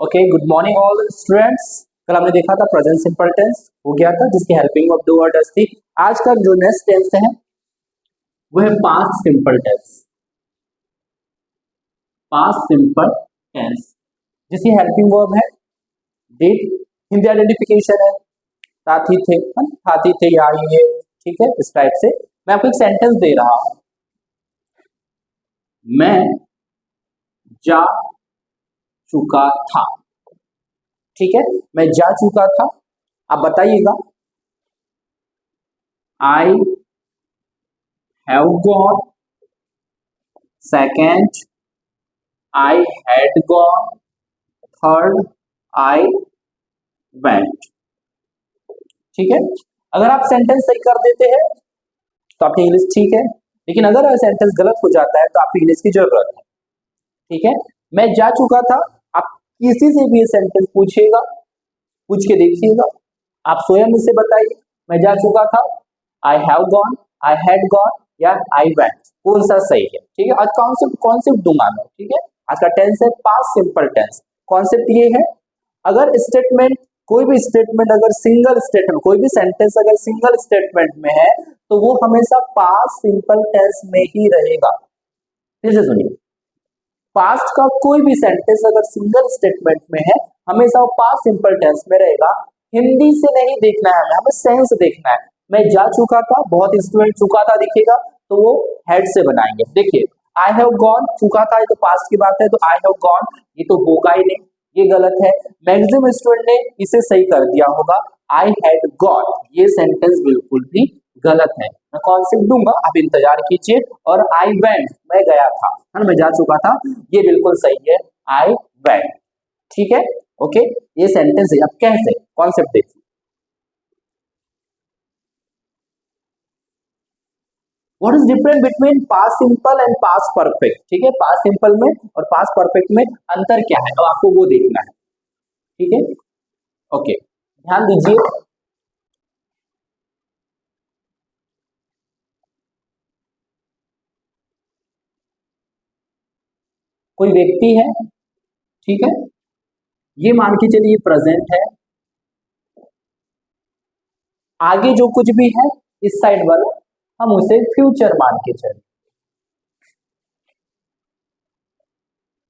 Okay, good morning all students. कल हमने देखा था प्रेजेंट सिंपल टेंस हो गया था जिसकी हेल्पिंग ऑफ डू और डज थी। आज का जो नेक्स्ट टेंस है वो है past simple tense. Past simple tense जिसकी हेल्पिंग वर्ब है डिड, हिंदी आइडेंटिफिकेशन है साथी थे, साथी थे या ये, ठीक है। इस टाइप से मैं आपको एक सेंटेंस दे रहा हूं, मैं जा चुका था, ठीक है। मैं जा चुका था, आप बताइएगा I have gone, second I had gone, third I went, ठीक है। अगर आप सेंटेंस सही कर देते हैं तो आपकी इंग्लिश ठीक है, लेकिन अगर सेंटेंस गलत हो जाता है तो आपकी इंग्लिश की जरूरत है, ठीक है। मैं जा चुका था, आप किसी से भी ये सेंटेंस पूछिएगा, पूछ के देखिएगा, आप स्वयं इसे बताइए मैं जा चुका था, I have gone, I had gone या आई वेंट, कौन सा सही है, ठीक है। आज कॉन्सेप्ट दूंगा मैं, ठीक है। आज का टेंस है पास्ट सिंपल टेंस। कॉन्सेप्ट ये है, अगर स्टेटमेंट कोई भी स्टेटमेंट अगर सिंगल स्टेटमेंट कोई भी सेंटेंस अगर सिंगल स्टेटमेंट में है तो वो हमेशा पास्ट सिंपल टेंस में ही रहेगा। फिर से सुनिए, पास्ट का कोई भी सेंटेंस अगर सिंगल स्टेटमेंट में है हमेशा वो पास्ट सिंपल टेंस में रहेगा। हिंदी से नहीं देखना है हमें सेंस देखना है। मैं जा चुका था, बहुत स्टूडेंट चुका था दिखेगा तो वो हेड से बनाएंगे। देखिए आई हैव गॉन, चुका था ये तो पास्ट की बात है, तो आई हैव गॉन ये तो होगा ही नहीं, ये गलत है। मैक्सिमम स्टूडेंट ने इसे सही कर दिया होगा, आई हैड गॉन ये सेंटेंस बिल्कुल भी गलत है। मैं कॉन्सेप्ट दूंगा, आप इंतजार कीजिए। और आई वेंट मैं गया था, है मैं जा चुका था, ये बिल्कुल सही है, आई वेंट, ठीक है। ओके, ये सेंटेंस है। अब कैसे, कॉन्सेप्ट देखिए। What is difference between past simple and past perfect, ठीक है। पास्ट सिंपल में और पास्ट परफेक्ट में अंतर क्या है, अब आपको वो देखना है, ठीक है। ओके, ध्यान दीजिए। कोई व्यक्ति है, ठीक है, ये मान के चलिए प्रेजेंट है, आगे जो कुछ भी है इस साइड वाला हम उसे फ्यूचर मान के चले,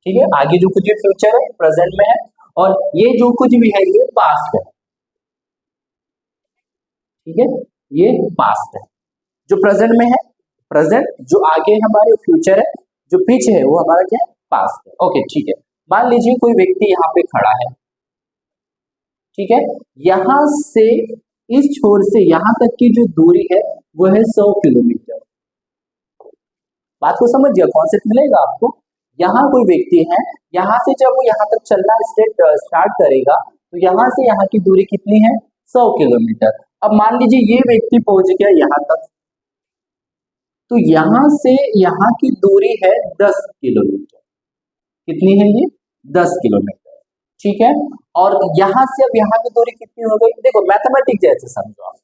ठीक है। आगे जो कुछ भी फ्यूचर है प्रेजेंट में है और ये जो कुछ भी है ये पास्ट है, ठीक है। ये पास्ट है, जो प्रेजेंट में है प्रेजेंट, जो आगे हमारे फ्यूचर है, जो पीछे है वो हमारा क्या है, पास्ट है। ओके, ठीक है। मान लीजिए कोई व्यक्ति यहाँ पे खड़ा है, ठीक है। यहां से इस छोर से यहां तक की जो दूरी है वो है 100 किलोमीटर। बात को समझ गया, कॉन्सेप्ट मिलेगा आपको। यहाँ कोई व्यक्ति है, यहाँ से जब वो यहाँ तक चलना स्टार्ट करेगा तो यहाँ से यहाँ की दूरी कितनी है, 100 किलोमीटर। अब मान लीजिए ये व्यक्ति पहुंच गया यहाँ तक, तो यहां से यहाँ की दूरी है 10 किलोमीटर। कितनी है ये, 10 किलोमीटर, ठीक है। और यहां से अब यहाँ की दूरी कितनी हो गई, देखो मैथमेटिक्स जैसे समझो आप,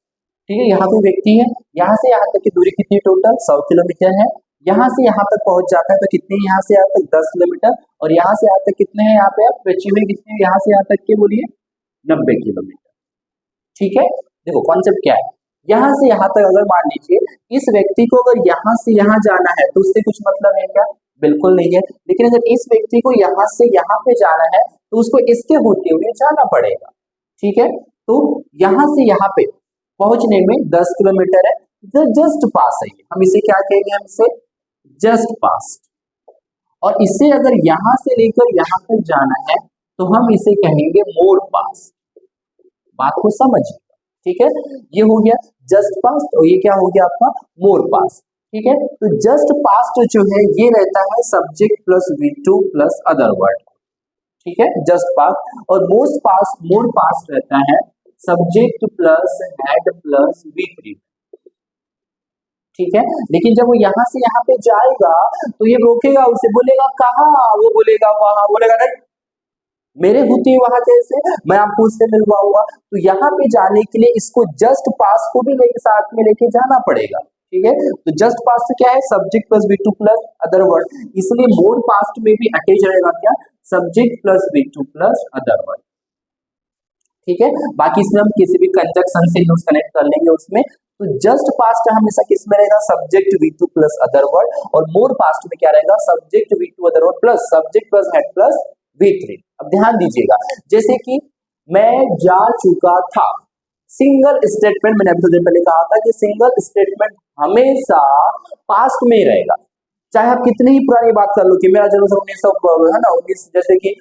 ठीक है। यहाँ कोई व्यक्ति है, यहाँ से यहाँ तक की दूरी कितनी टोटल 100 किलोमीटर है। यहाँ से यहाँ तक पहुंच जाता है तो कितने, यहाँ से यहाँ तक 10 किलोमीटर, और यहाँ से यहाँ तक कितने हैं, यहाँ पे आप बची हुई कितने, यहाँ से यहाँ तक के बोलिए 90 किलोमीटर, ठीक है। देखो कॉन्सेप्ट क्या है, यहाँ से यहाँ तक अगर मान लीजिए इस व्यक्ति को अगर यहाँ से यहाँ जाना है तो उससे कुछ मतलब है क्या, बिल्कुल नहीं है। लेकिन अगर इस व्यक्ति को यहाँ से यहाँ पे जाना है तो उसको इसके होते हुए जाना पड़ेगा, ठीक है। तो यहाँ से यहाँ पे पहुंचने में 10 किलोमीटर है, जस्ट पास है, हम इसे क्या कहेंगे, हम इसे जस्ट पास। और इसे अगर यहाँ से लेकर यहाँ तक जाना है तो हम इसे कहेंगे मोर पास। बात को समझिए, ठीक है। ये हो गया जस्ट पास्ट और ये क्या हो गया आपका मोर पास, ठीक है। तो जस्ट पास्ट जो है ये रहता है subject plus V2 plus other word, ठीक है, जस्ट पास्ट। और मोर पास्ट रहता है subject plus head plus V3, ठीक है। लेकिन जब वो यहाँ से यहाँ पे जाएगा तो ये रोकेगा, उसे बोलेगा कहाँ, वो बोलेगा वहां, बोलेगा नहीं मेरे होती है वहां कैसे, मैं आपको उससे मिलवाऊंगा। तो यहाँ पे जाने के लिए इसको जस्ट पास को भी लेके साथ में लेके जाना पड़ेगा, ठीक है। तो जस्ट पास्ट क्या है, subject plus V2 plus other word, इसलिए मोर पास्ट में भी अटैच रहेगा क्या, subject plus V2 plus other word, ठीक है। बाकी इसमें हम किसी भी कंजक्शन से यूज कनेक्ट कर लेंगे उसमें। तो जस्ट पास्ट हमेशा किस में रहेगा, subject V2 plus other word, और मोर पास्ट में क्या रहेगा, subject V2 other word plus subject plus head plus V3। अब ध्यान दीजिएगा, जैसे कि मैं जा चुका था, सिंगल स्टेटमेंट, मैंने अभी थोड़ी देर पहले कहा था कि सिंगल स्टेटमेंट हमेशा पास्ट में ही रहेगा, चाहे आप कितनी ही पुरानी बात कर लो कि मेरा जन्म 1900 है ना 19, जैसे कि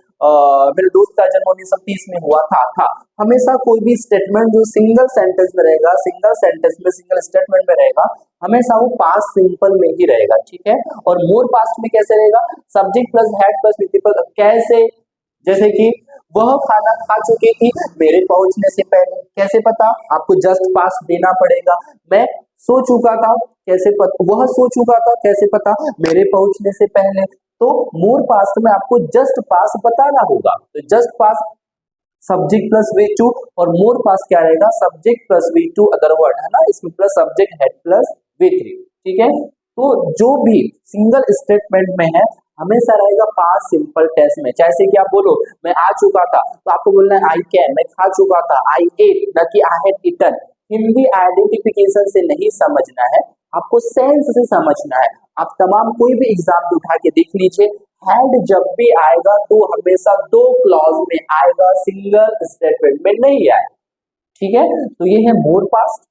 मेरे दोस्त का जन्म 1930 में हुआ था, हमेशा कोई भी स्टेटमेंट जो सिंगल सेंटेंस में रहेगा, सिंगल सेंटेंस में सिंगल स्टेटमेंट में रहेगा, हमेशा वो पास्ट सिंपल में ही रहेगा, ठीक है। और मोर पास्ट में कैसे रहेगा, subject plus head plus with, कैसे, जैसे कि वह खाना खा चुकी थी मेरे पहुंचने से पहले, कैसे पता, आपको जस्ट पास्ट देना पड़ेगा। मैं सो चुका था, कैसे पता, वह सो चुका था, कैसे पता, मेरे पहुंचने से पहले। तो मोर पास्ट में आपको जस्ट पास्ट बताना होगा, तो just passed subject plus V2, और मोर पास्ट क्या रहेगा, subject plus V2 other word, है ना, इसमें plus subject head plus V3, ठीक है। तो जो भी सिंगल स्टेटमेंट में है हमेशा रहेगा पास्ट सिंपल टेंस में, जैसे कि आप बोलो मैं आ चुका था, तो आपको बोलना है आई कैन, मैं खा चुका था, आई एट, न कि I had eaten. Hindi identification से नहीं समझना है, आपको सेंस से समझना है। आप तमाम कोई भी एग्जाम उठा के देख लीजिए, हैड जब भी आएगा तो हमेशा दो क्लॉज में आएगा, सिंगल स्टेटमेंट में नहीं आए, ठीक है। तो ये है मोर पास्ट,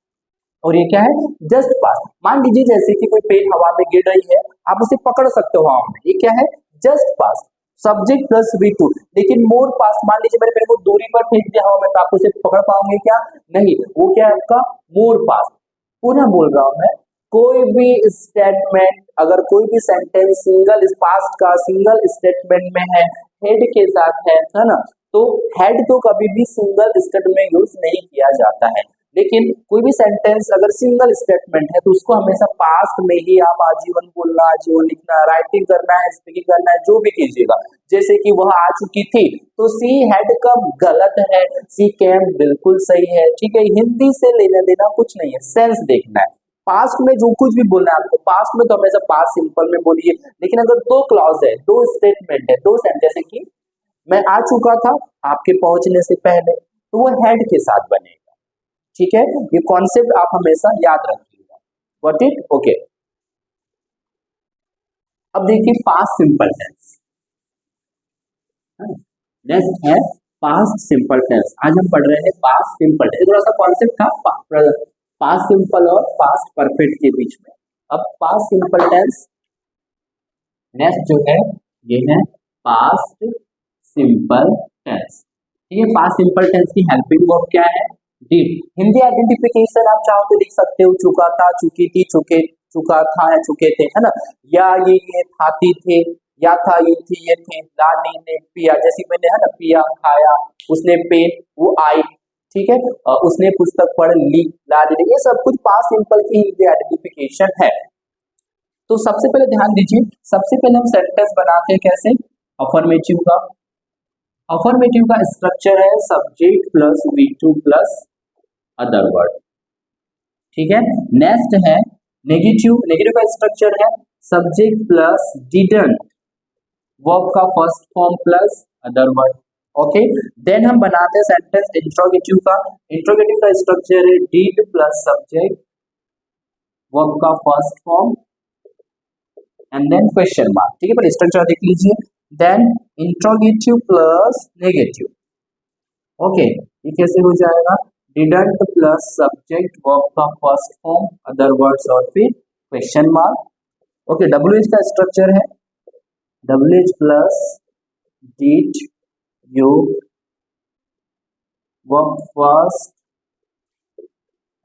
और ये क्या है, जस्ट पास्ट। मान लीजिए जैसे कि कोई पेन हवा में गिर रही है, आप उसे पकड़ सकते हो हवा में, ये क्या है, just passed, subject plus V2। लेकिन मोर पास्ट, मान लीजिए मेरे पेन को दूरी पर फेंक दिया हवा में, तो आप उसे पकड़ पाओगे क्या, नहीं, वो क्या है आपका मोर पास्ट। पुनः बोल रहा हूं मैं, कोई भी स्टेटमेंट, अगर कोई भी सेंटेंस सिंगल पास्ट का सिंगल स्टेटमेंट में है, हेड के साथ है ना, तो हेड तो कभी भी सिंगल स्टेटमेंट में यूज नहीं किया जाता है। लेकिन कोई भी सेंटेंस अगर सिंगल स्टेटमेंट है तो उसको हमेशा पास्ट में ही आप आजीवन बोलना, आजीवन लिखना, राइटिंग करना है, स्पीकिंग करना है, जो भी कीजिएगा। जैसे कि वह आ चुकी थी, तो सी हैड कम गलत है, सी केम बिल्कुल सही है, ठीक है। हिंदी से लेना देना कुछ नहीं है, सेंस देखना है। पास्ट में जो कुछ भी बोलना है आपको, पास्ट में तो हमेशा पास्ट सिंपल में बोलिए। लेकिन अगर दो क्लॉज है, दो स्टेटमेंट है, दो सेंटेंस, जैसे कि मैं आ चुका था आपके पहुंचने से पहले, तो वो हेड के साथ बनेगा, ठीक है। ये कॉन्सेप्ट आप हमेशा याद रखिएगा, गॉट इट, ओके। अब देखिए पास्ट सिंपल टेंस, नेक्स्ट है पास्ट सिंपल टेंस। आज हम पढ़ रहे हैं पास्ट सिंपल टेंस, थोड़ा सा कॉन्सेप्ट था पास्ट सिंपल और पास्ट परफेक्ट के बीच में। अब पास्ट सिंपल टेंस, नेक्स्ट जो है ये है पास्ट सिंपल टेंस, ठीक है। पास्ट सिंपल टेंस की हेल्पिंग वर्ब क्या है, डिड। हिंदी आइडेंटिफिकेशन आप चाहो तो लिख सकते हो, चुका था, चुकी थी, चुके, चुका था या चुके थे, है ना। या ये खाती थे, या था, ये थी, ये थे। लानी ने पिया, जैसे मैंने है ना पिया, खाया, उसने पेन, वो आई, ठीक है। उसने पुस्तक पढ़ ली, लानी ने, ये सब कुछ पास्ट सिंपल की हिंदी आइडेंटिफिकेशन है। तो सबसे पहले ध्यान दीजिए, सबसे पहले हम सेंटेंस बनाते हैं कैसे, अफर्मेटिव का। अफर्मेटिव का स्ट्रक्चर है subject plus V2 plus other word, ठीक है। नेक्स्ट है नेगेटिव, नेगेटिव का स्ट्रक्चर है सब्जेक्ट प्लस डिडंट, वर्ब का first form plus other word, okay. Then हम बनाते हैं सेंटेंस इंट्रोगेटिव का। इंट्रोगेटिव का स्ट्रक्चर है डिड प्लस सब्जेक्ट, वर्ब का first form and then question mark, ठीक है। पर स्ट्रक्चर देख लीजिए, then interrogative plus negative, okay. ये कैसे हो जाएगा, डिडंट प्लस सब्जेक्ट, वर्ब का फर्स्ट फॉर्म, अदर वर्ड्स और फिर क्वेश्चन मार्क, ओके। WH का स्ट्रक्चर है WH plus did, you, verb first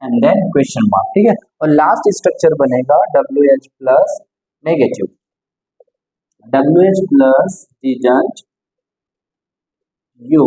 and then question mark, ठीक है। और लास्ट स्ट्रक्चर बनेगा WH plus negative, WH plus didn't, you,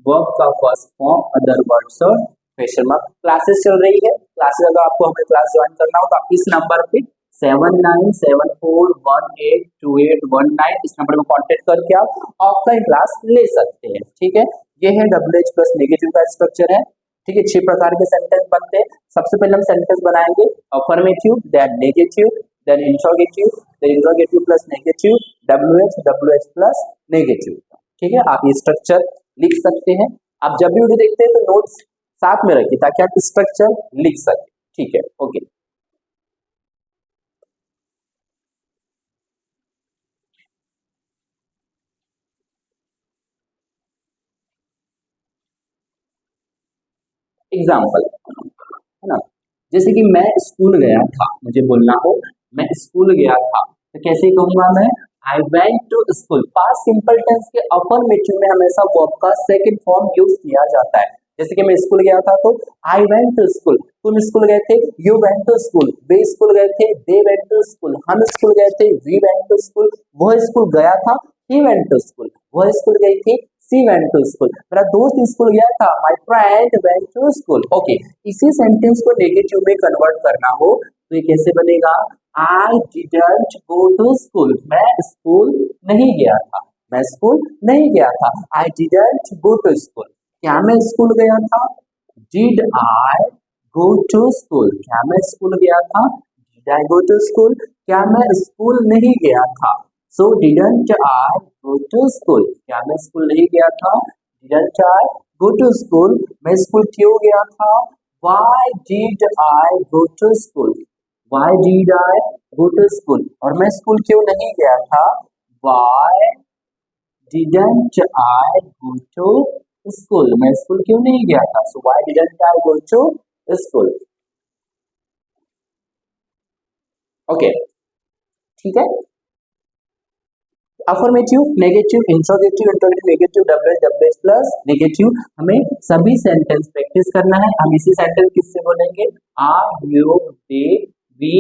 verb का फर्स्ट फॉर्म, अदर वर्ड्स और क्वेश्चन मार्क। क्लासेस चल रही है, क्लासेस अगर आपको हमें क्लास ज्वाइन करना हो तो आप इस नंबर पे 7974182819 इस नंबर में कांटेक्ट करके आप ऑफलाइन क्लास ले सकते हैं, ठीक है। ये है WH प्लस नेगेटिव का स्ट्रक्चर है। ठीक है, 6 प्रकार के सेंटेंस बनते हैं। सबसे पहले हम सेंटेंस बनाएंगे affirmative, then negative, then interrogative, then interrogative plus negative, WH, WH plus negative. ठीक है, आप ये स्ट्रक्चर लिख सकते हैं। आप जब भी वीडियो देखते हैं तो नोट्स साथ में रखिए ताकि आप स्ट्रक्चर लिख सकें। ठीक है, ओके। एग्जाम्पल है ना, जैसे कि मैं स्कूल गया था, मुझे बोलना हो मैं स्कूल गया था, तो कैसे कहूंगा मैं, I went to school. Past simple tense के अफर्मेटिव में हमेशा वर्ब का सेकंड फॉर्म यूज किया जाता है। जैसे कि मैं स्कूल गया था तो आई वेंट टू स्कूल, तुम स्कूल गए थे, यू वेंट टू स्कूल, वे स्कूल गए थे, दे वेंट टू स्कूल, हम स्कूल गए थे, वी वेंट टू स्कूल, वह स्कूल गया था, ही वेंट टू स्कूल, वह स्कूल गई थी, सी वेंट टू स्कूल, मेरा दोस्त स्कूल गया था, my friend went to school. Okay, इसी सेंटेंस को नेगेटिव में कन्वर्ट करना हो तो ये कैसे बनेगा, I didn't go to school, मैं स्कूल नहीं गया था, मैं स्कूल नहीं गया था, I didn't go to school. क्या मैं स्कूल गया था, did I go to school, क्या मैं स्कूल गया था, did I go to school, क्या मैं स्कूल नहीं गया था, so didn't I go to school, क्या मैं स्कूल नहीं गया था, didn't I go to school, मैं स्कूल क्यों गया था, why did I go to school, why did I go to school, और मैं स्कूल क्यों नहीं गया था, why didn't I go to school, मैं स्कूल क्यों नहीं गया था, so why didn't I go to school. Okay, ठीक है। Affirmative, negative, interrogative, interrogative negative, WH, WH plus negative, हमें सभी सेंटेंस प्रैक्टिस करना है। हम इसी सेंटेंस किससे बोलेंगे, आर, यू, दे, वी,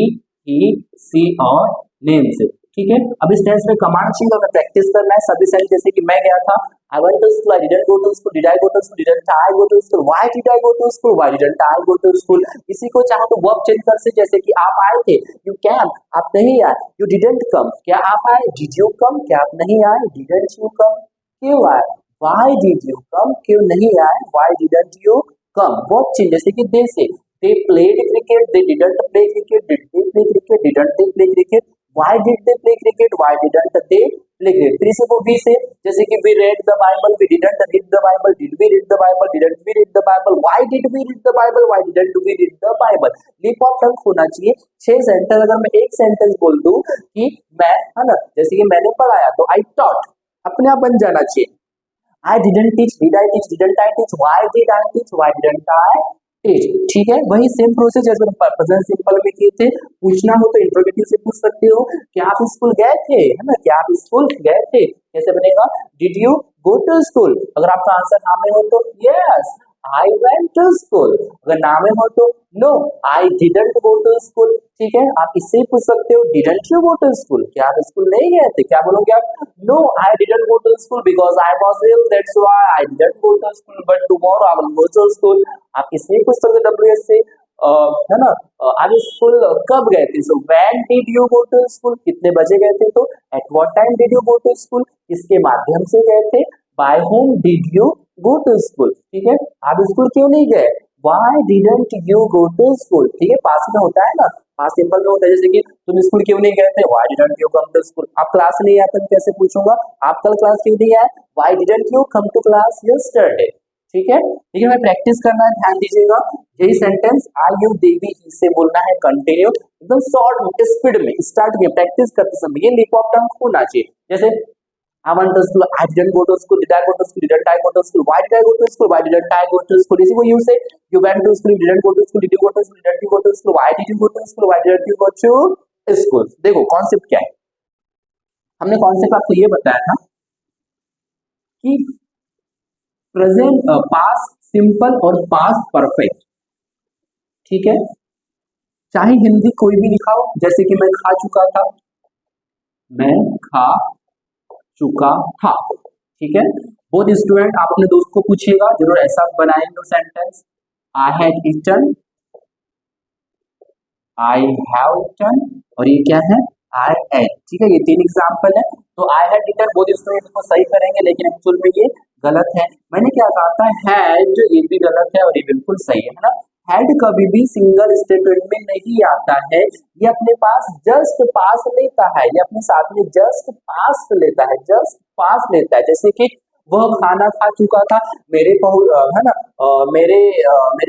ही, सी और नेम से। ठीक है, अब इस टेंस में कमांड चाहिए, हमें प्रैक्टिस करना है सभी सेंटेंस। जैसे कि मैं गया था, I went to school, I didn't go to school, did I go to school, didn't I go to school, why did I go to school, why didn't I go to school. इसी को चाहो तो verb change कर सकते, जैसे कि आप आए थे, यू कैम, आप नहीं आए, यू डिडंट कम, क्या आप आए, डिड यू कम, क्या आप नहीं आए, डिडंट यू कम, क्यों आए, व्हाई डिड यू कम, क्यों नहीं आए, why didn't you come. Verb change, जैसे कि दे से, they played cricket, they didn't play cricket, did they play cricket, didn't they play cricket, why did they play cricket, why didn't they play cricket। फिर इसी को we से, जैसे कि we read the Bible, we didn't read the Bible, did we read the Bible, didn't we read the Bible, why did we read the Bible, why didn't we read the Bible। Lip of tongue होना चाहिए। 6 sentence, अगर मैं एक sentence बोल दूं कि मैं, है ना, जैसे कि मैंने पढ़ाया तो I taught, अपने आप बन जाना चाहिए। I didn't teach, did I teach, didn't I teach, why did I teach, why didn't I teach। ठीक है, वही सेम प्रोसेस जैसे प्रेजेंट सिंपल में किए थे। पूछना हो तो इंट्रोगेटिव से पूछ सकते हो, क्या आप स्कूल गए थे, है ना, क्या आप स्कूल गए थे, कैसे बनेगा, did you go to school. अगर आपका आंसर हाँ में हो तो yes I went to school, अगर ना में हो तो no I didn't go to school. ठीक है, आप इससे ही पूछ सकते हो, didn't you go to school, क्या आप स्कूल नहीं गए थे, क्या बोलोगे आप, no I didn't go to school because I was ill, that's why I didn't go to school, but tomorrow I will go to school. आप इससे ही पूछ सकते हो डब्ल्यूएस से, है ना, आप स्कूल कब गए थे, so when did you go to school, कितने बजे गए थे, तो at what time did you go to school, किसके माध्यम से गए थे, by whom did you go to school. ठीक है, आप स्कूल क्यों नहीं गए, why didn't you go to school. ठीक है, पास में होता है ना, पास सिंपल में होता है, जैसे कि तुम स्कूल क्यों नहीं गए थे, why didn't you come to school. आप क्लास नहीं आए तो कैसे पूछूंगा, आप कल क्लास क्यों नहीं आए, why didn't you come to class yesterday. ठीक है, ठीक है, हमें प्रैक्टिस करना है, ध्यान दीजिएगा। यही सेंटेंस आई यू देवी से बोलना है कंटिन्यू, एकदम शॉर्ट स्पीड में स्टार्ट में प्रैक्टिस करते समय ये लिप ऑफ टंग होना चाहिए। जैसे I went to school, I didn't go to school, did I go to school, didn't I go to school, why did I go to school, why didn't I go to school। इसी को you say, you went to school, you didn't go to school, did you go to school, didn't you go to school, why did you go to school, why didn't you go to school। देखो concept क्या है, हमने concept आपको ये बताया था कि present, past simple और पास्ट परफेक्ट। ठीक है, चाहे हिंदी कोई भी लिखाओ, जैसे कि मैं खा चुका था, मैं खा चुका था। ठीक है, बोथ स्टूडेंट आप अपने दोस्त को पूछिएगा, जरूर ऐसा बनाएंगे sentence, I had eaten, I have eaten, और ये क्या है, आई एट। ठीक है, ये 3 एग्जांपल है। तो I had eaten both student को सही करेंगे, लेकिन एक्चुअल में ये गलत है। मैंने क्या कहा था, हैड, ये भी गलत है और ये बिल्कुल सही है ना। हैड कभी भी सिंगल स्टेटमेंट में नहीं आता है, ये अपने पास जस्ट पास लेता है, ये अपने साथ में जस्ट पास लेता है, जस्ट पास लेता है। जैसे कि वह खाना खा चुका था, है ना, मेरे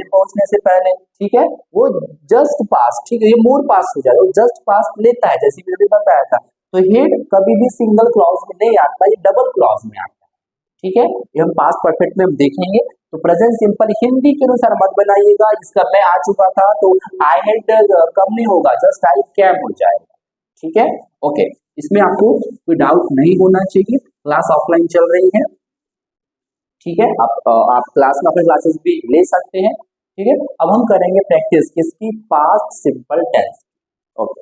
पहुंचने से पहले, ठीक है, वो जस्ट पास, ठीक है, ये मोर पास हो जाएगा, वो जस्ट पास लेता है, जैसे मैंने बताया था। तो हेड कभी भी सिंगल क्लॉज में नहीं आता, ये डबल क्लॉज में आता है, ठीक है। ये हम पास्ट परफेक्ट में हम देखेंगे। तो प्रेजेंट सिंपल हिंदी के अनुसार मत बनाइएगा, इसका मैं आ चुका था तो आई हैड कम नहीं होगा, जस्ट आई कैम हो जाएगा, ठीक है। ओके, इसमें आपको कोई डाउट नहीं होना चाहिए। क्लास ऑफलाइन चल रही है, ठीक है, आप क्लास में अपने क्लासेस भी ले सकते हैं, ठीक है। अब हम करेंगे प्रैक्टिस किसकी, पास्ट सिंपल टेंस। ओके।